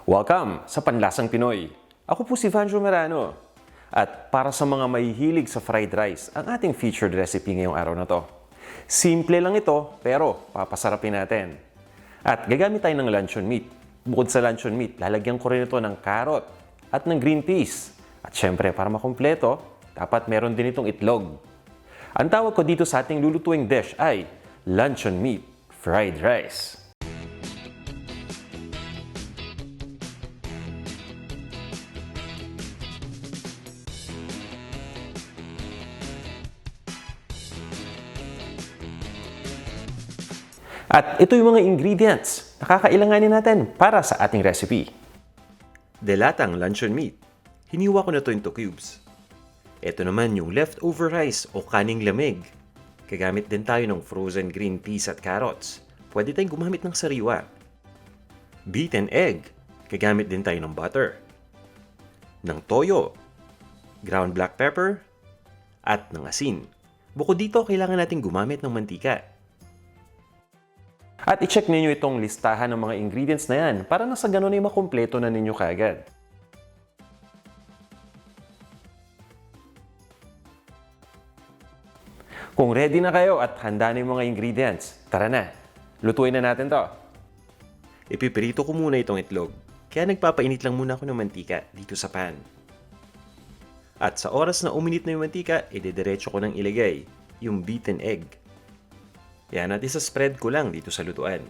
Welcome sa Panlasang Pinoy. Ako po si Vanjo Merano. At para sa mga mahihilig sa fried rice, ang ating featured recipe ngayong araw na to. Simple lang ito, pero papasarapin natin. At gagamit tayo ng luncheon meat. Bukod sa luncheon meat, lalagyan ko rin ito ng carrot at ng green peas. At syempre, para makumpleto, dapat meron din itong itlog. Ang tawag ko dito sa ating lulutuing dish ay luncheon meat fried rice. At ito yung mga ingredients na kakailanganin natin para sa ating recipe. Delatang luncheon meat. Hiniwa ko na ito into cubes. Ito naman yung leftover rice o kaning lamig. Gagamit din tayo ng frozen green peas at carrots. Pwede tayong gumamit ng sariwa. Beaten egg. Gagamit din tayo ng butter. Ng toyo. Ground black pepper. At ng asin. Bukod dito, kailangan natin gumamit ng mantika. At i-check ninyo itong listahan ng mga ingredients na yan para na sa ganun ay makumpleto na ninyo kaagad. Kung ready na kayo at handa na yung mga ingredients, tara na, lutuin na natin to. Ipipirito ko muna itong itlog, kaya nagpapainit lang muna ako ng mantika dito sa pan. At sa oras na uminit na yung mantika, idediretso ko nang ilagay yung beaten egg. Yan at isa-spread ko lang dito sa lutuan.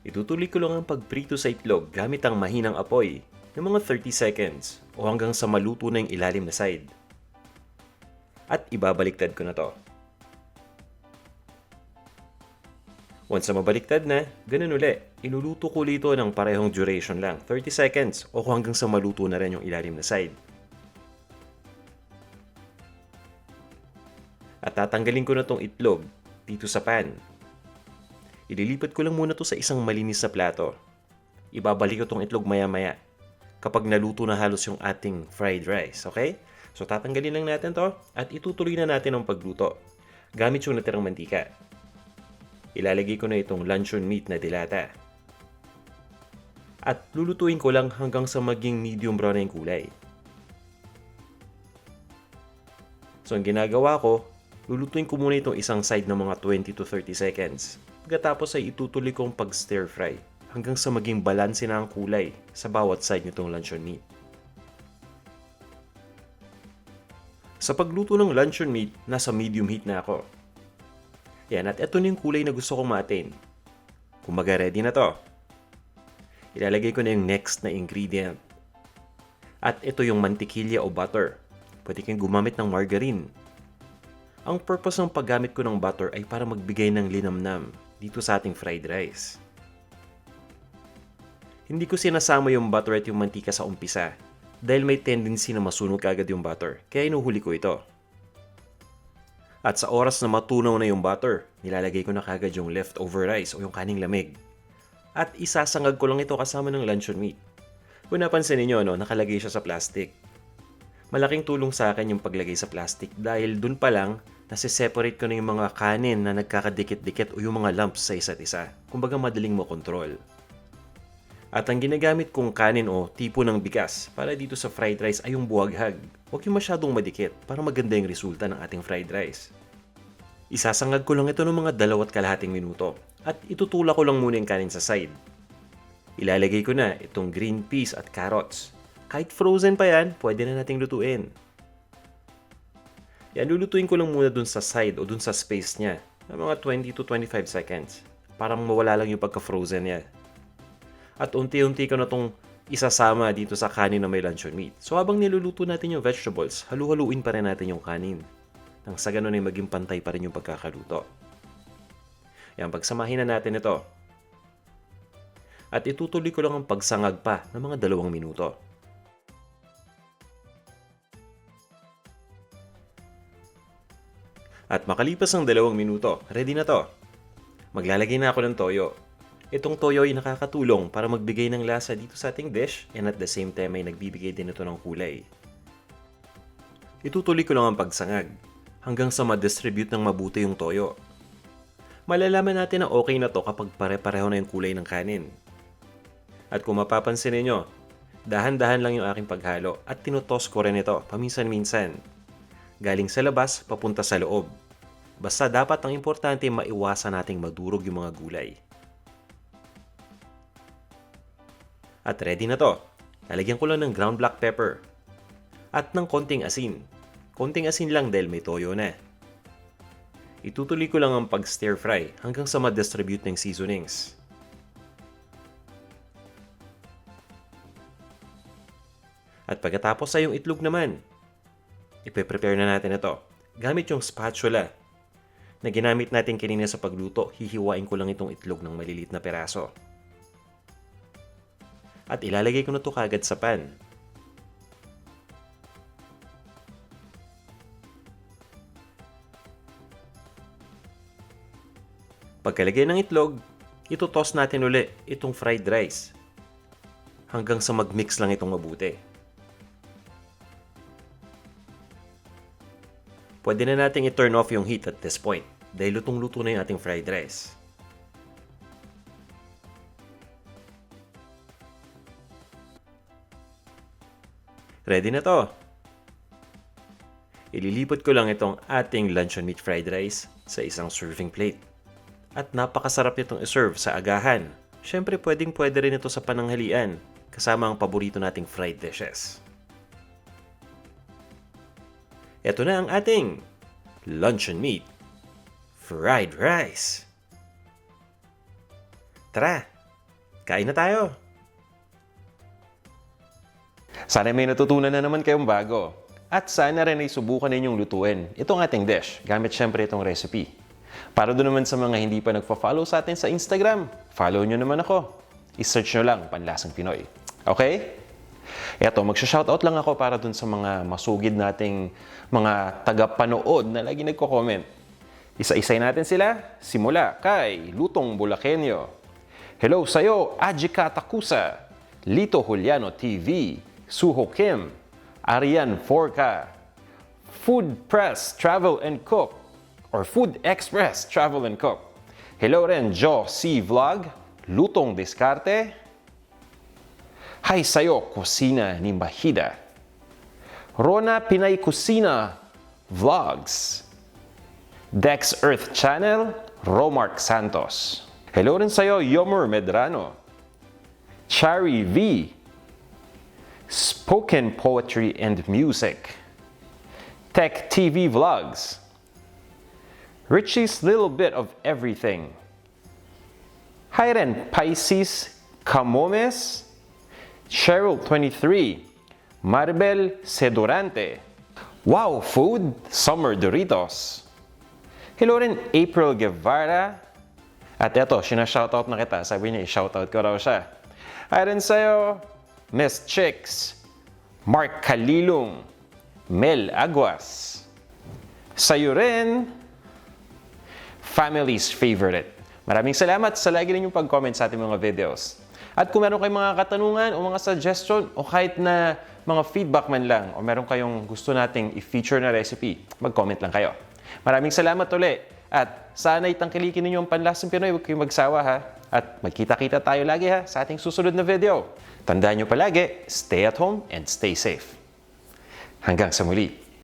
Itutuloy ko lang ang pagprito sa itlog gamit ang mahinang apoy ng mga 30 seconds o hanggang sa maluto na yung ilalim na side. At ibabaliktad ko na to. Once na mabaliktad na, ganun uli. Iluluto ko ulit ito ng parehong duration lang, 30 seconds o hanggang sa maluto na rin yung ilalim na side. At tatanggalin ko na tong itlog dito sa pan. Ililipat ko lang muna to sa isang malinis na plato. Ibabalik ko tong itlog maya-maya kapag naluto na halos yung ating fried rice, okay? So tatanggalin lang natin to at itutuloy na natin ang pagluto gamit yung natirang mantika. Ilalagay ko na itong luncheon meat na dilata. At lulutuin ko lang hanggang sa maging medium brown na yung kulay. So ang ginagawa ko, lulutuin ko muna itong isang side ng mga 20 to 30 seconds. Pagkatapos ay itutuloy kong pag-stir fry hanggang sa maging balanse na ang kulay sa bawat side nitong luncheon meat. Sa pagluto ng luncheon meat, nasa medium heat na ako. Yan, at ito na yung kulay na gusto kong ma-attain. Kumbaga ready na to. Ilalagay ko na yung next na ingredient. At ito yung mantikilya o butter. Pwede kayong gumamit ng margarine. Ang purpose ng paggamit ko ng butter ay para magbigay ng linamnam dito sa ating fried rice. Hindi ko sinasama yung butter at yung mantika sa umpisa dahil may tendency na masunog agad yung butter, kaya inuhuli ko ito. At sa oras na matunaw na yung butter, nilalagay ko na kagad yung leftover rice o yung kaning lamig. At isasangag ko lang ito kasama ng luncheon meat. Kung napansin niyo, nakalagay siya sa plastic. Malaking tulong sa akin yung paglagay sa plastic dahil dun pa lang nasi-separate ko na yung mga kanin na nagkakadikit-dikit o yung mga lumps sa isa't isa. Kumbaga madaling mo control. At ang ginagamit kong kanin o tipo ng bigas para dito sa fried rice ay yung buwaghag. Huwag yung masyadong madikit para maganda yung resulta ng ating fried rice. Isasangag ko lang ito ng mga 2.5 minuto at itutulak ko lang muna yung kanin sa side. Ilalagay ko na itong green peas at carrots. Kahit frozen pa yan, pwede na nating lutuin. Yan, lulutuin ko lang muna dun sa side o dun sa space niya ng mga 20 to 25 seconds para mawala lang yung pagka-frozen niya. At unti-unti ko na itong isasama dito sa kanin na may luncheon meat. So habang niluluto natin yung vegetables, halu-haluin pa rin natin yung kanin. Nang sa ganun ay maging pantay pa rin yung pagkakaluto. Yan, pagsamahin na natin ito. At itutuloy ko lang ang pagsangag pa ng mga 2 minuto. At makalipas ang 2 minuto, ready na to. Maglalagay na ako ng toyo. Itong toyo ay nakakatulong para magbigay ng lasa dito sa ating dish and at the same time ay nagbibigay din ito ng kulay. Itutuloy ko lang ang pagsangag hanggang sa ma-distribute ng mabuti yung toyo. Malalaman natin na okay na to kapag pare-pareho na yung kulay ng kanin. At kung mapapansin ninyo, dahan-dahan lang yung aking paghalo at tinutos ko rin ito paminsan-minsan. Galing sa labas, papunta sa loob. Basta dapat ang importante maiwasan nating madurog yung mga gulay. At ready na to. Lalagyan ko lang ng ground black pepper. At ng konting asin. Konting asin lang dahil may toyo na. Itutuloy ko lang ang pag-stir fry hanggang sa ma-distribute ng seasonings. At pagkatapos ay yung itlog naman. Ipe-prepare na natin ito. Gamit yung spatula na ginamit natin kanina sa pagluto, hihiwain ko lang itong itlog ng maliliit na peraso. At ilalagay ko na ito kagad sa pan. Pagkalagay ng itlog, ito-toss natin uli itong fried rice hanggang sa mag-mix lang itong mabuti. Pwede na nating i-turn off yung heat at this point dahil lutong-luto na yung ating fried rice. Ready na to. Ililipot ko lang itong ating luncheon meat fried rice sa isang serving plate. At napakasarap itong iserve sa agahan. Siyempre pwede rin ito sa pananghalian kasama ang paborito nating fried dishes. Ito na ang ating luncheon meat fried rice. Tara, kain na tayo! Sana may natutunan na naman kayong bago. At sana rin ay subukan ninyong lutuin itong ating dish gamit syempre itong recipe. Para doon naman sa mga hindi pa nagpa-follow sa atin sa Instagram, follow nyo naman ako. I-search nyo lang, Panlasang Pinoy. Okay? Eto, magsha-shoutout lang ako para dun sa mga masugid nating mga tagapanood na lagi nagko-comment. Isa-isay natin sila, simula kay Lutong Bulakenyo. Hello sa'yo, Ajika Takusa, Lito Juliano TV, Suho Kim, Arian Forca, Food Press Travel and Cook, or Food Express Travel and Cook. Hello rin, Jo C Vlog, Lutong Diskarte, Hi sa'yo, Kusina ni Mahida. Rona Pinay Kusina Vlogs. Dex Earth Channel, Romark Santos. Hello rin sa'yo, Yomer Medrano. Chari V. Spoken Poetry and Music. Tech TV Vlogs. Richie's Little Bit of Everything. Hi rin, Pisces Camomes. Cheryl 23, Maribel Sedurante, Wow Food, Summer Doritos. Hello rin April Guevara. At eto, sinashoutout na kita. Sabi niya, i-shoutout ko raw siya. Hi rin sa'yo, Miss Chicks, Mark Kalilong, Mel Aguas. Sa'yo rin, Family's Favorite. Maraming salamat sa lagi ninyong pag-comment sa ating mga videos. At kung meron kayong mga katanungan o mga suggestion o kahit na mga feedback man lang o meron kayong gusto nating i-feature na recipe, mag-comment lang kayo. Maraming salamat ulit at sana itangkilikin ninyo ang Panlasang Pinoy. Huwag kayong magsawa ha. At magkita-kita tayo lagi ha sa ating susunod na video. Tandaan nyo palagi, stay at home and stay safe. Hanggang sa muli.